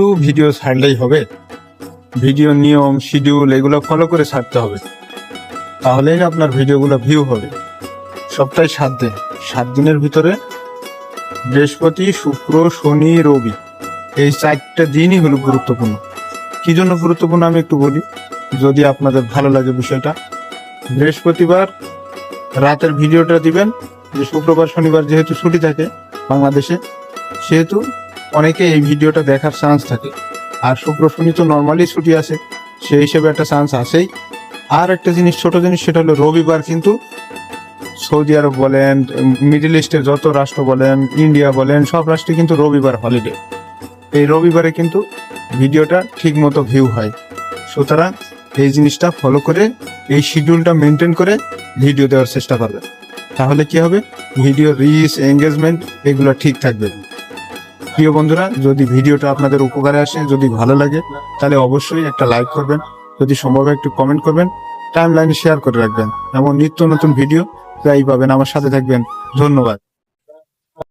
একটু ভিডিও ছাড়লেই হবে? ভিডিও নিয়ম শিডিউল এগুলো ফলো করে ছাড়তে হবে, তাহলেই আপনার ভিডিওগুলো ভিউ হবে। সপ্তাহে 7 দিন, 7 দিনের ভিতরে বৃহস্পতি, শুক্র, শনি, রবি, এই 4টা দিনই হলো গুরুত্বপূর্ণ। কি জন্য গুরুত্বপূর্ণ আমি একটু বলি, যদি আপনাদের ভালো লাগে বিষয়টা। বৃহস্পতিবার রাতের ভিডিওটা দিবেন, যে শুক্রবার শনিবার যেহেতু ছুটি থাকে বাংলাদেশে, সেহেতু অনেকে এই ভিডিওটা দেখার চান্স থাকে। আর শুক্র শনি তো নর্মালি ছুটি আছে, সেই হিসেবে একটা চান্স আছেই। আর একটা জিনিস, ছোট জিনিস, সেটা হলো রবিবার কিন্তু সৌদি আরব বলেন, মিডল ইস্টের যত রাষ্ট্র বলেন, ইন্ডিয়া বলেন, সব রাষ্ট্রে কিন্তু রবিবার হলিডে। এই রবিবারে কিন্তু ভিডিওটা ঠিক মতো ভিউ হয়। সুতরাং এই জিনিসটা ফলো করে, এই শিডিউলটা মেনটেন করে ভিডিও দেওয়ার চেষ্টা করবেন, তাহলে কি হবে, ভিডিও রিচ, এঙ্গেজমেন্ট এগুলো ঠিক থাকবে। প্রিয় বন্ধুরা, যদি ভিডিওটা আপনাদের উপকারে আসে, যদি ভালো লাগে, তাহলে অবশ্যই একটা লাইক করবেন, যদি সম্ভব হয় একটু কমেন্ট করবেন, টাইম লাইনে শেয়ার করে রাখবেন। এমন নিত্য নতুন ভিডিও প্রায়ই পাবেন। আমার সাথে থাকবেন। ধন্যবাদ।